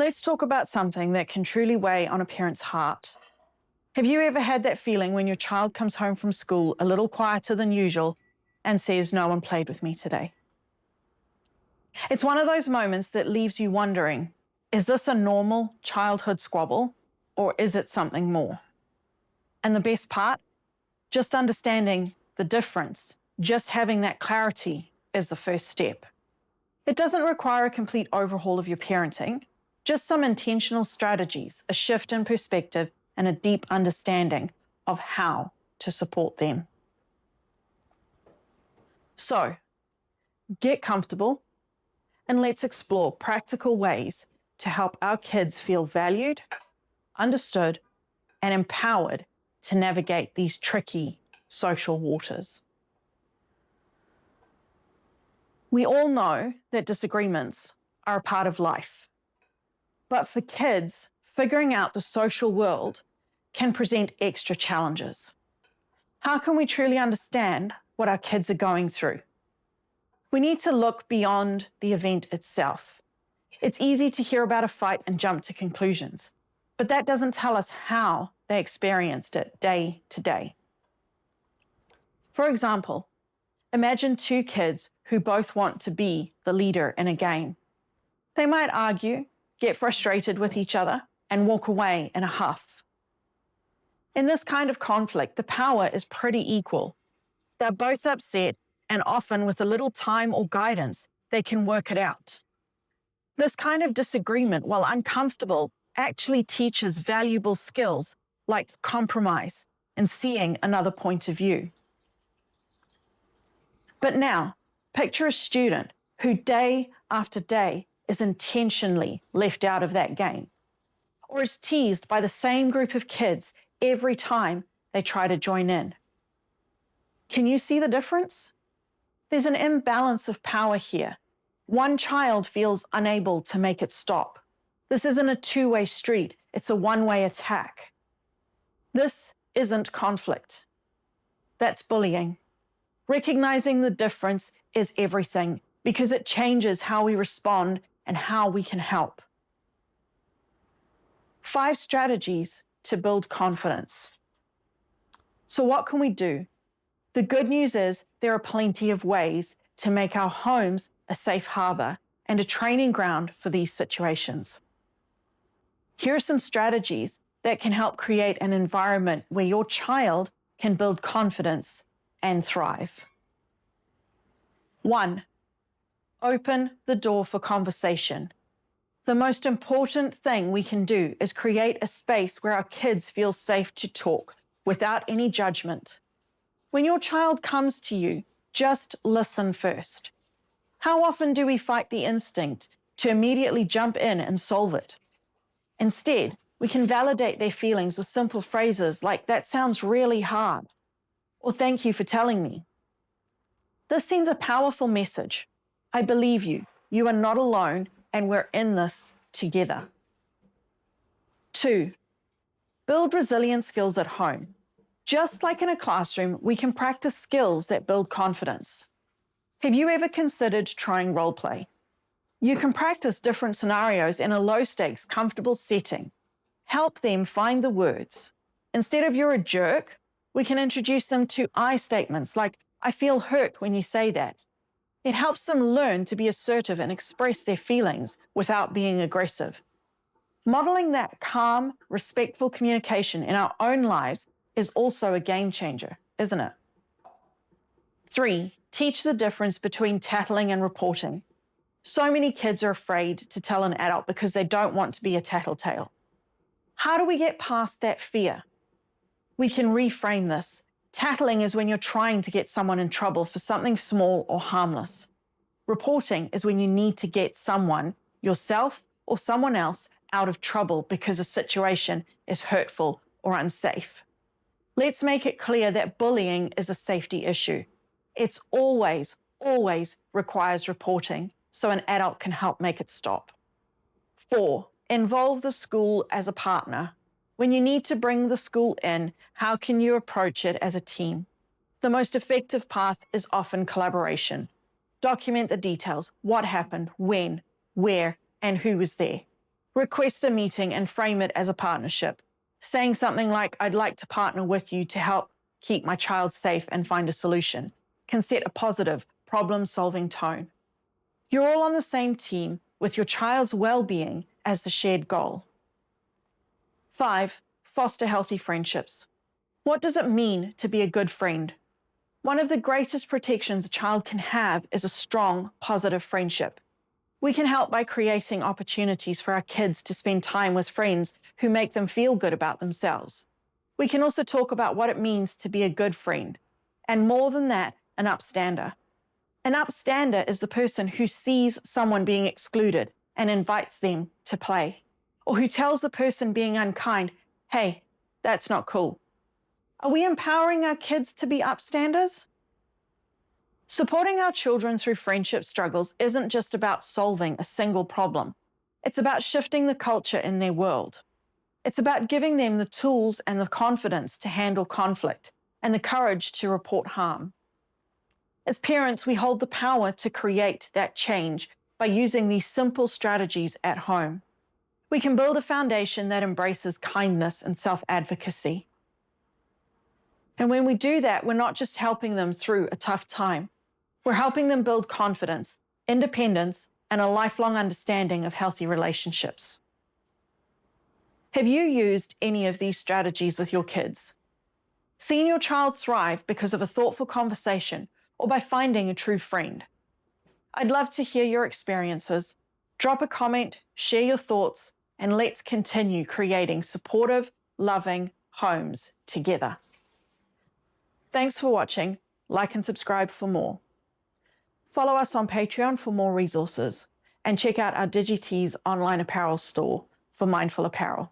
Let's talk about something that can truly weigh on a parent's heart. Have you ever had that feeling when your child comes home from school a little quieter than usual and says, "No one played with me today"? It's one of those moments that leaves you wondering, is this a normal childhood squabble or is it something more? And the best part, just understanding the difference, just having that clarity is the first step. It doesn't require a complete overhaul of your parenting, just some intentional strategies, a shift in perspective, and a deep understanding of how to support them. So, get comfortable and let's explore practical ways to help our kids feel valued, understood, and empowered to navigate these tricky social waters. We all know that disagreements are a part of life, but for kids, figuring out the social world can present extra challenges. How can we truly understand what our kids are going through? We need to look beyond the event itself. It's easy to hear about a fight and jump to conclusions, but that doesn't tell us how they experienced it day to day. For example, imagine two kids who both want to be the leader in a game. They might argue, get frustrated with each other, and walk away in a huff. In this kind of conflict, the power is pretty equal. They're both upset, and often with a little time or guidance, they can work it out. This kind of disagreement, while uncomfortable, actually teaches valuable skills like compromise and seeing another point of view. But now, picture a student who day after day is intentionally left out of that game, or is teased by the same group of kids every time they try to join in. Can you see the difference? There's an imbalance of power here. One child feels unable to make it stop. This isn't a two-way street, it's a one-way attack. This isn't conflict. That's bullying. Recognizing the difference is everything because it changes how we respond and how we can help. 5 strategies to build confidence. So what can we do? The good news is there are plenty of ways to make our homes a safe harbor and a training ground for these situations. Here are some strategies that can help create an environment where your child can build confidence and thrive. 1. Open the door for conversation. The most important thing we can do is create a space where our kids feel safe to talk without any judgment. When your child comes to you, just listen first. How often do we fight the instinct to immediately jump in and solve it? Instead, we can validate their feelings with simple phrases like, "That sounds really hard," or "Thank you for telling me." This sends a powerful message. I believe you. You are not alone, and we're in this together. 2. Build resilient skills at home. Just like in a classroom, we can practice skills that build confidence. Have you ever considered trying role play? You can practice different scenarios in a low-stakes, comfortable setting. Help them find the words. Instead of "you're a jerk," we can introduce them to I statements like, "I feel hurt when you say that." It helps them learn to be assertive and express their feelings without being aggressive. Modeling that calm, respectful communication in our own lives is also a game changer, isn't it? 3. Teach the difference between tattling and reporting. So many kids are afraid to tell an adult because they don't want to be a tattletale. How do we get past that fear? We can reframe this. Tattling is when you're trying to get someone in trouble for something small or harmless. Reporting is when you need to get someone, yourself or someone else, out of trouble because a situation is hurtful or unsafe. Let's make it clear that bullying is a safety issue. It's always requires reporting so an adult can help make it stop. 4. Involve the school as a partner. When you need to bring the school in, how can you approach it as a team? The most effective path is often collaboration. Document the details, what happened, when, where, and who was there. Request a meeting and frame it as a partnership. Saying something like, I'd like to partner with you to help keep my child safe and find a solution, can set a positive, problem-solving tone. You're all on the same team with your child's well-being as the shared goal. 5, foster healthy friendships. What does it mean to be a good friend? One of the greatest protections a child can have is a strong, positive friendship. We can help by creating opportunities for our kids to spend time with friends who make them feel good about themselves. We can also talk about what it means to be a good friend, and more than that, an upstander. An upstander is the person who sees someone being excluded and invites them to play, or who tells the person being unkind, hey, that's not cool. Are we empowering our kids to be upstanders? Supporting our children through friendship struggles isn't just about solving a single problem. It's about shifting the culture in their world. It's about giving them the tools and the confidence to handle conflict and the courage to report harm. As parents, we hold the power to create that change by using these simple strategies at home. We can build a foundation that embraces kindness and self-advocacy. And when we do that, we're not just helping them through a tough time. We're helping them build confidence, independence, and a lifelong understanding of healthy relationships. Have you used any of these strategies with your kids? Seen your child thrive because of a thoughtful conversation or by finding a true friend? I'd love to hear your experiences. Drop a comment, share your thoughts, and let's continue creating supportive, loving homes together. Thanks for watching. Like and subscribe for more. Follow us on Patreon for more resources, and check out our DigiTees online apparel store for mindful apparel.